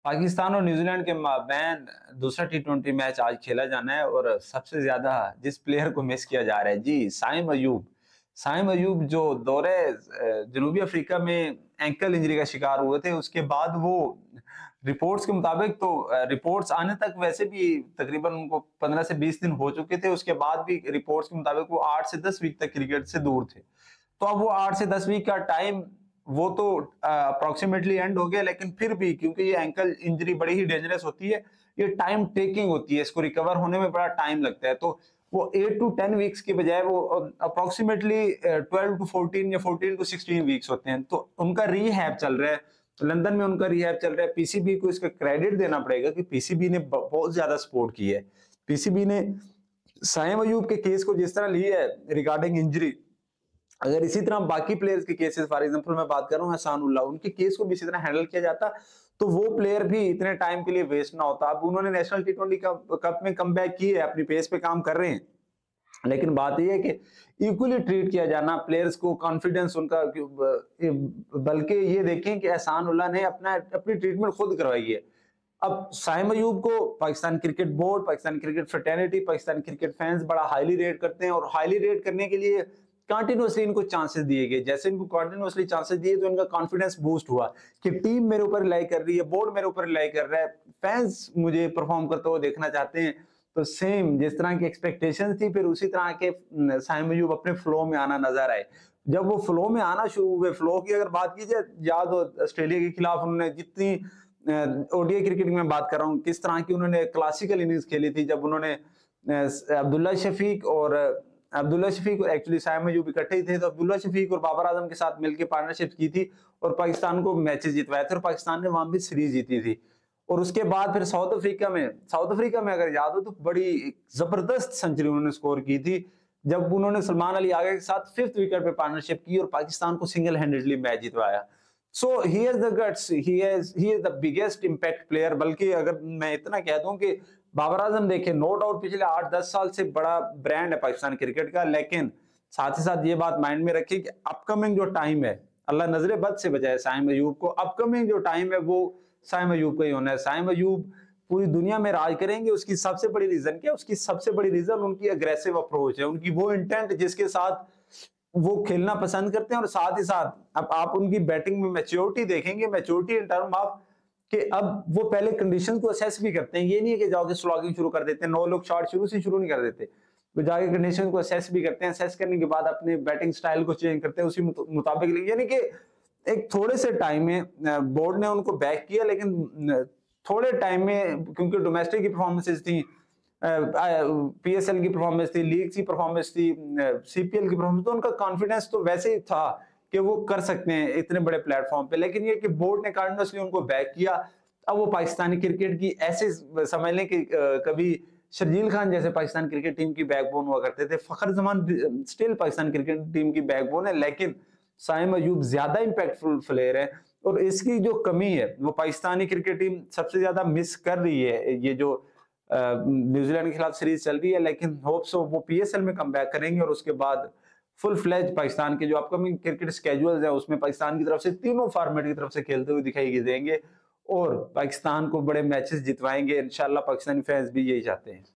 पाकिस्तान और न्यूजीलैंड के माबैन दूसरा टी20 मैच आज खेला जाना है और सबसे ज्यादा जिस प्लेयर को मिस किया जा रहा है जी, साइम अयूब। साइम अयूब जो दौरे जनूबी अफ्रीका में एंकल इंजरी का शिकार हुए थे, उसके बाद वो रिपोर्ट्स के मुताबिक तो रिपोर्ट्स आने तक वैसे भी तकरीबन उनको 15 से 20 दिन हो चुके थे। उसके बाद भी रिपोर्ट्स के मुताबिक वो 8 से 10 वीक तक क्रिकेट से दूर थे। तो अब वो 8 से 10 वीक का टाइम वो तो अप्रोक्सीमेटली एंड हो गया, लेकिन फिर भी क्योंकि ये एंकल इंजरी बड़ी ही डेंजरस होती है, ये टाइम टेकिंग होती है, इसको रिकवर होने में बड़ा टाइम लगता है। तो वो 8 टू 10 वीक्स की बजाय वो अप्रोक्सीमेटली 12 टू 14 या 14 टू 16 वीक्स होते हैं। तो उनका रीहैब चल रहा है, लंदन में उनका रीहैब चल रहा है। पीसीबी को इसका क्रेडिट देना पड़ेगा कि पीसीबी ने बहुत ज्यादा सपोर्ट की है। पीसीबी ने साइम अयूब के केस को जिस तरह लिया है रिगार्डिंग इंजरी, अगर इसी तरह बाकी प्लेयर्स के केसेस, फॉर एग्जांपल मैं बात कर रहा हूं हसानुल्लाह, उनके केस को भी इसी तरह हैंडल किया जाता तो वो प्लेयर भी इतने टाइम के लिए वेस्ट ना होता। अब उन्होंने नेशनल टी20 कप में कमबैक की है, अपनी पेस पे काम कर रहे हैं, लेकिन बात यह है कि इक्वली ट्रीट किया जाना प्लेयर्स को, कॉन्फिडेंस उनका, बल्कि ये देखें कि एहसानुल्लाह ने अपनी ट्रीटमेंट खुद करवाई है। अब साइम अयूब को Pakistan cricket board, Pakistan cricket fraternity, Pakistan cricket fans बड़ा हाईली रेट करते हैं और हाईली रेट करने के लिए कंटिन्यूअसली इनको चांसेस दिए गए। जैसे इनको कंटिन्यूअसली चांसेस दिए तो इनका कॉन्फिडेंस बूस्ट हुआ कि टीम मेरे ऊपर रिलाई कर रही है, बोर्ड मेरे ऊपर रिलाई कर रहा है, फैंस मुझे परफॉर्म करते हुए देखना चाहते हैं। तो सेम जिस तरह की एक्सपेक्टेशंस थी, फिर उसी तरह के साइम अयूब अपने फ्लो में आना नजर आए। जब वो फ्लो में आना शुरू हुए, फ्लो की अगर बात की जाए, याद हो ऑस्ट्रेलिया के खिलाफ उन्होंने जितनी ओडीआई क्रिकेट में बात कर रहा हूँ, किस तरह की उन्होंने क्लासिकल इनिंग्स खेली थी, जब उन्होंने अब्दुल्ला शफीक एक्चुअली साइम अयूब इकट्ठे ही थे, तो अब्दुल्ला शफीक और बाबर आजम के साथ मिलकर पार्टनरशिप की थी और पाकिस्तान को मैचेस जितवाए थे और पाकिस्तान ने वहां भी सीरीज जीती थी। और उसके बाद फिर साउथ अफ्रीका में अगर याद हो तो बड़ी जबरदस्त सेंचुरी उन्होंने स्कोर की थी, जब उन्होंने सलमान अली आगे के साथ 5th विकेट पे पार्टनरशिप की और पाकिस्तान को सिंगल हैंडेडली मैच जितवाया। So he has the guts, he is the biggest impact player. बल्कि अगर मैं इतना कह दूं कि बाबर आजम देखे, नो डाउट पिछले 8-10 साल से बड़ा ब्रांड है पाकिस्तान क्रिकेट का, लेकिन साथ ही साथ ये बात माइंड में रखिए कि अपकमिंग जो टाइम है, अल्लाह नजरे बद से बचाए साइम अयूब को, अपकमिंग जो टाइम है वो साइम अयूब का ही होना है। साइम अयूब पूरी दुनिया में राज करेंगे। उसकी सबसे बड़ी रीजन क्या है? उसकी सबसे बड़ी रीजन उनकी अग्रेसिव अप्रोच है, उनकी वो इंटेंट जिसके साथ वो खेलना पसंद करते हैं। और साथ ही साथ अब आप उनकी बैटिंग में मैच्योरिटी देखेंगे, मैच्योरिटी इन टर्म ऑफ कि अब वो पहले कंडीशन को असेस भी करते हैं। ये नहीं है कि जाओगे स्लॉगिंग शुरू कर देते हैं, 9 लोग शॉट शुरू नहीं कर देते, वो जाके कंडीशन को असेस भी करते हैं। असेस करने के बाद अपने बैटिंग स्टाइल को चेंज करते हैं उसी मुताबिक। यानी कि एक थोड़े से टाइम में बोर्ड ने उनको बैक किया, लेकिन थोड़े टाइम में, क्योंकि डोमेस्टिक की परफॉर्मेंसेस थी, पीएसएल की परफॉर्मेंस थी, लीग की परफॉर्मेंस थी, सीपीएल की परफॉर्मेंस, तो उनका कॉन्फिडेंस तो वैसे ही था कि वो कर सकते हैं इतने बड़े प्लेटफॉर्म पे। लेकिन ये कि बोर्ड ने कंटिन्यूअसली उनको बैक किया। अब वो पाकिस्तानी क्रिकेट की ऐसे समझ लें कि कभी शर्जील खान जैसे पाकिस्तान क्रिकेट टीम की बैकबोन हुआ करते थे, Fakhar Zaman still Pakistan cricket team की बैकबोन है, लेकिन साइम अयूब ज्यादा इंपैक्टफुल प्लेयर है। और इसकी जो कमी है वो पाकिस्तानी क्रिकेट टीम सबसे ज्यादा मिस कर रही है। ये जो न्यूजीलैंड के खिलाफ सीरीज चल रही है, लेकिन होप सो वो पीएसएल में कम बैक करेंगे और उसके बाद फुल फ्लेज पाकिस्तान के जो अपकमिंग क्रिकेट स्केड्यूल्स है उसमें पाकिस्तान की तरफ से तीनों फॉर्मेट की तरफ से खेलते हुए दिखाई देंगे और पाकिस्तान को बड़े मैचेस जितवाएंगे। इंशाल्लाह पाकिस्तानी फैंस भी यही चाहते हैं।